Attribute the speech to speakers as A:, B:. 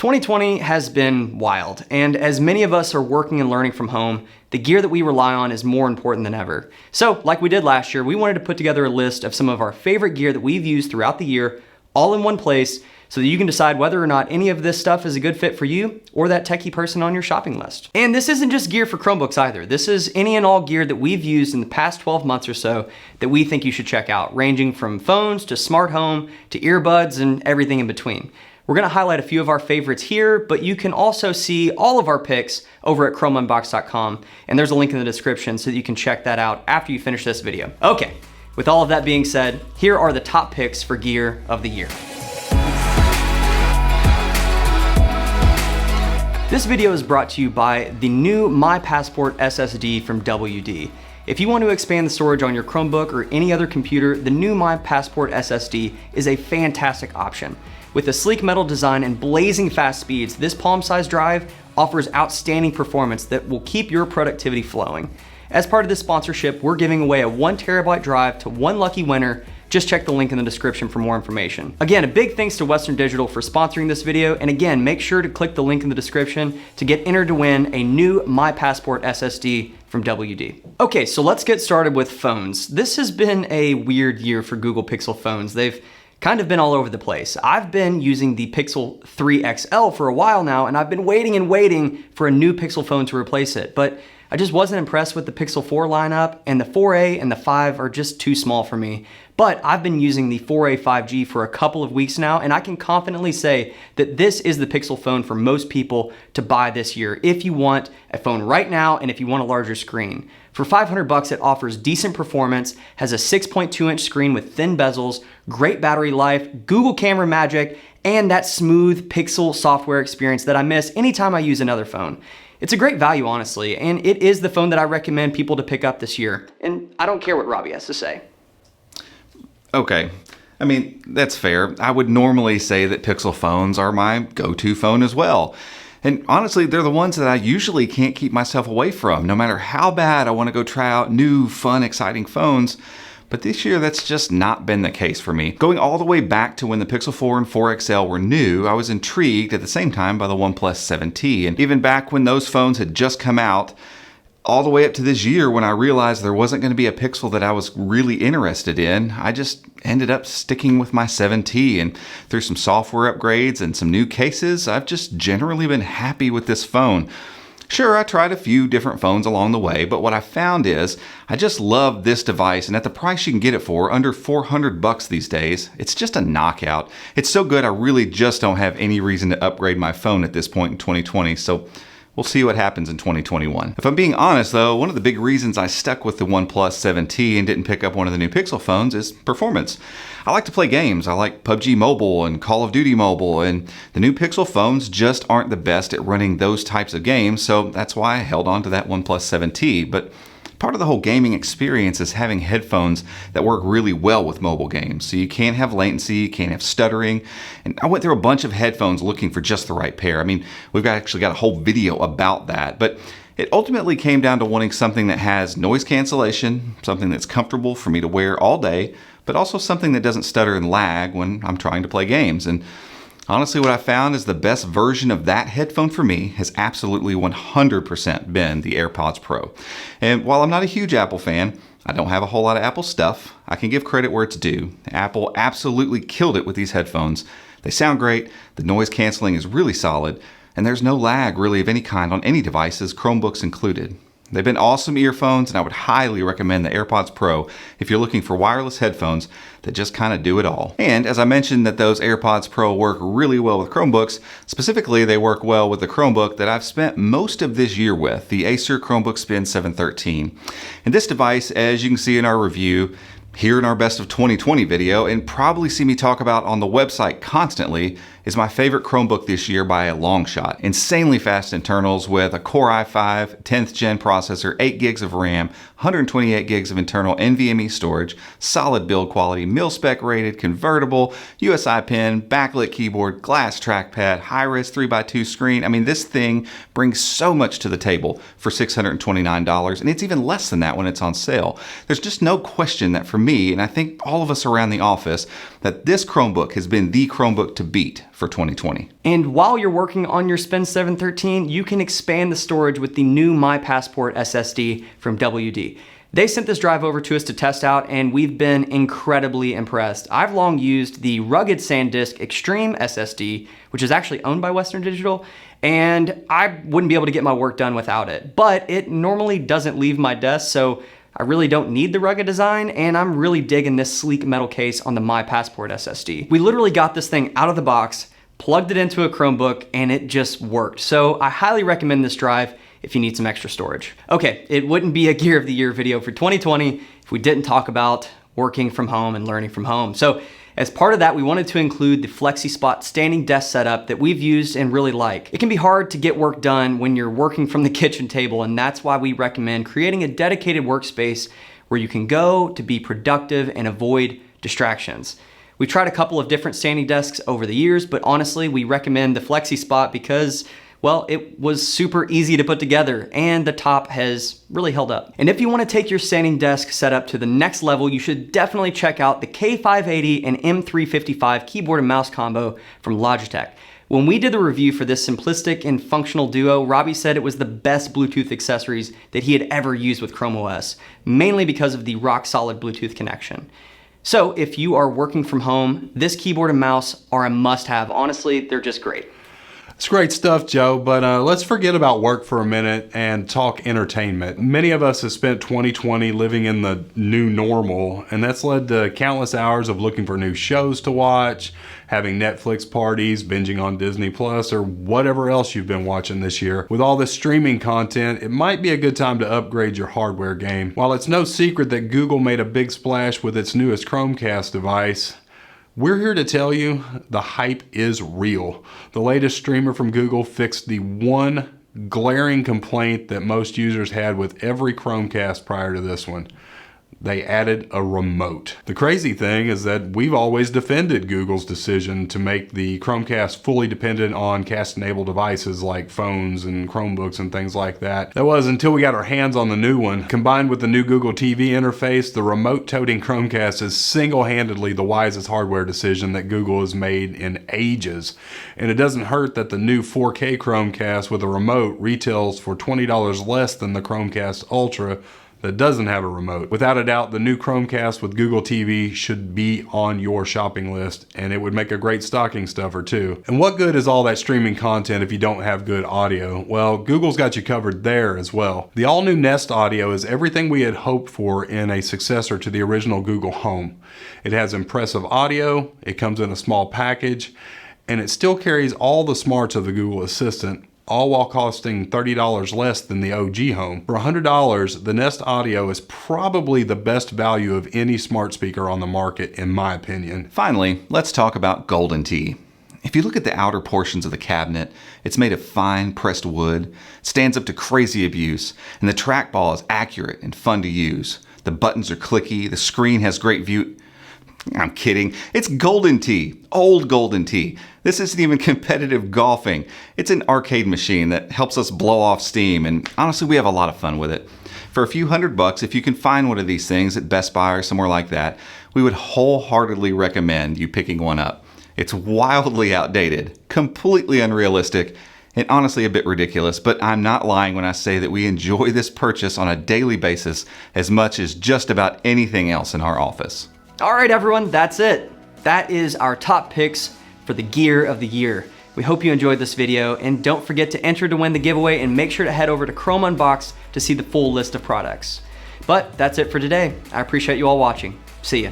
A: 2020 has been wild, and as many of us are working and learning from home, the gear that we rely on is more important than ever. So, like we did last year, we wanted to put together a list of some of our favorite gear that we've used throughout the year, all in one place, so that you can decide whether or not any of this stuff is a good fit for you or that techie person on your shopping list. And this isn't just gear for Chromebooks either. This is any and all gear that we've used in the past 12 months or so that we think you should check out, ranging from phones to smart home to earbuds and everything in between. We're gonna highlight a few of our favorites here, but you can also see all of our picks over at chromeunboxed.com, and there's a link in the description so that you can check that out after you finish this video. Okay, with all of that being said, here are the top picks for gear of the year. This video is brought to you by the new Passport SSD from WD. If you want to expand the storage on your Chromebook or any other computer, the new Passport SSD is a fantastic option. With a sleek metal design and blazing fast speeds, this palm-sized drive offers outstanding performance that will keep your productivity flowing. As part of this sponsorship, we're giving away a 1 terabyte drive to one lucky winner. Just check the link in the description for more information. Again, a big thanks to Western Digital for sponsoring this video, and again, make sure to click the link in the description to get entered to win a new Passport SSD from WD. Okay, so let's get started with phones. This has been a weird year for Google Pixel phones. They've kind of been all over the place. I've been using the Pixel 3 XL for a while now, and I've been waiting for a new Pixel phone to replace it, but I just wasn't impressed with the Pixel 4 lineup, and the 4a and the 5 are just too small for me. But I've been using the 4a 5G for a couple of weeks now, and I can confidently say that this is the Pixel phone for most people to buy this year if you want a phone right now and if you want a larger screen. For $500, it offers decent performance, has a 6.2-inch screen with thin bezels, great battery life, Google Camera Magic, and that smooth Pixel software experience that I miss anytime I use another phone. It's a great value, honestly, and it is the phone that I recommend people to pick up this year. And I don't care what Robbie has to say.
B: Okay, I mean, that's fair. I would normally say that Pixel phones are my go-to phone as well. And honestly, they're the ones that I usually can't keep myself away from, no matter how bad I want to go try out new, fun, exciting phones. But this year, that's just not been the case for me. Going all the way back to when the Pixel 4 and 4 XL were new, I was intrigued at the same time by the OnePlus 7T. And even back when those phones had just come out, all the way up to this year when I realized there wasn't going to be a Pixel that I was really interested in, I just ended up sticking with my 7T, and through some software upgrades and some new cases, I've just generally been happy with this phone. Sure, I tried a few different phones along the way, but what I found is I just love this device, and at the price you can get it for, under $400 these days, it's just a knockout. It's so good I really just don't have any reason to upgrade my phone at this point in 2020, so we'll see what happens in 2021. If I'm being honest though, one of the big reasons I stuck with the OnePlus 7T and didn't pick up one of the new Pixel phones is performance. I like to play games. I like PUBG Mobile and Call of Duty Mobile, and the new Pixel phones just aren't the best at running those types of games, so that's why I held on to that OnePlus 7T. But part of the whole gaming experience is having headphones that work really well with mobile games. So you can't have latency, you can't have stuttering. And I went through a bunch of headphones looking for just the right pair. I mean, actually got a whole video about that. But it ultimately came down to wanting something that has noise cancellation, something that's comfortable for me to wear all day, but also something that doesn't stutter and lag when I'm trying to play games. And honestly, what I found is the best version of that headphone for me has absolutely 100% been the AirPods Pro. And while I'm not a huge Apple fan, I don't have a whole lot of Apple stuff, I can give credit where it's due. Apple absolutely killed it with these headphones. They sound great, the noise canceling is really solid, and there's no lag really of any kind on any devices, Chromebooks included. They've been awesome earphones, and I would highly recommend the AirPods Pro if you're looking for wireless headphones that just kind of do it all. And as I mentioned that those AirPods Pro work really well with Chromebooks, specifically they work well with the Chromebook that I've spent most of this year with, the Acer Chromebook Spin 713. And this device, as you can see in our review, here in our Best of 2020 video, and probably see me talk about on the website constantly, is my favorite Chromebook this year by a long shot. Insanely fast internals with a Core i5 10th gen processor, 8 gigs of RAM, 128 gigs of internal NVMe storage, solid build quality, mil-spec rated, convertible, USI pen, backlit keyboard, glass trackpad, high-res 3x2 screen. I mean, this thing brings so much to the table for $629, and it's even less than that when it's on sale. There's just no question that for me, and I think all of us around the office, that this Chromebook has been the Chromebook to beat for 2020.
A: And while you're working on your Spin 713, you can expand the storage with the new My Passport SSD from WD. They sent this drive over to us to test out, and we've been incredibly impressed. I've long used the rugged SanDisk Extreme SSD, which is actually owned by Western Digital, and I wouldn't be able to get my work done without it. But it normally doesn't leave my desk, so I really don't need the rugged design, and I'm really digging this sleek metal case on the My Passport SSD. We literally got this thing out of the box, plugged it into a Chromebook, and it just worked. So I highly recommend this drive if you need some extra storage. Okay, it wouldn't be a Gear of the Year video for 2020 if we didn't talk about working from home and learning from home. So as part of that, we wanted to include the FlexiSpot standing desk setup that we've used and really like. It can be hard to get work done when you're working from the kitchen table, and that's why we recommend creating a dedicated workspace where you can go to be productive and avoid distractions. We tried a couple of different standing desks over the years, but honestly, we recommend the FlexiSpot because, well, it was super easy to put together and the top has really held up. And if you want to take your standing desk setup to the next level, you should definitely check out the K580 and M355 keyboard and mouse combo from Logitech. When we did the review for this simplistic and functional duo, Robbie said it was the best Bluetooth accessories that he had ever used with Chrome OS, mainly because of the rock solid Bluetooth connection. So if you are working from home, this keyboard and mouse are a must-have. Honestly, they're just great.
C: It's great stuff, Joe, but let's forget about work for a minute and talk entertainment. Many of us have spent 2020 living in the new normal, and that's led to countless hours of looking for new shows to watch, having Netflix parties, binging on Disney Plus, or whatever else you've been watching this year. With all this streaming content, it might be a good time to upgrade your hardware game. While it's no secret that Google made a big splash with its newest Chromecast device, we're here to tell you the hype is real. The latest streamer from Google fixed the one glaring complaint that most users had with every Chromecast prior to this one. They added a remote. The crazy thing is that we've always defended Google's decision to make the Chromecast fully dependent on cast-enabled devices like phones and Chromebooks and things like that. That was until we got our hands on the new one. Combined with the new Google TV interface, the remote-toting Chromecast is single-handedly the wisest hardware decision that Google has made in ages. And it doesn't hurt that the new 4K Chromecast with a remote retails for $20 less than the Chromecast Ultra that doesn't have a remote. Without a doubt, the new Chromecast with Google TV should be on your shopping list, and it would make a great stocking stuffer too. And what good is all that streaming content if you don't have good audio? Well, Google's got you covered there as well. The all-new Nest Audio is everything we had hoped for in a successor to the original Google Home. It has impressive audio, it comes in a small package, and it still carries all the smarts of the Google Assistant, all while costing $30 less than the OG Home. For $100, the Nest Audio is probably the best value of any smart speaker on the market, in my opinion.
B: Finally, let's talk about Golden Tee. If you look at the outer portions of the cabinet, it's made of fine pressed wood, stands up to crazy abuse, and the trackball is accurate and fun to use. The buttons are clicky, the screen has great view. I'm kidding. It's Golden Tee, old Golden Tee. This isn't even competitive golfing. It's an arcade machine that helps us blow off steam, and honestly, we have a lot of fun with it. For a few $100, if you can find one of these things at Best Buy or somewhere like that, we would wholeheartedly recommend you picking one up. It's wildly outdated, completely unrealistic, and honestly a bit ridiculous, but I'm not lying when I say that we enjoy this purchase on a daily basis as much as just about anything else in our office.
A: All right, everyone, that's it. That is our top picks for the Gear of the Year. We hope you enjoyed this video, and don't forget to enter to win the giveaway and make sure to head over to Chrome Unboxed to see the full list of products. But that's it for today. I appreciate you all watching. See ya.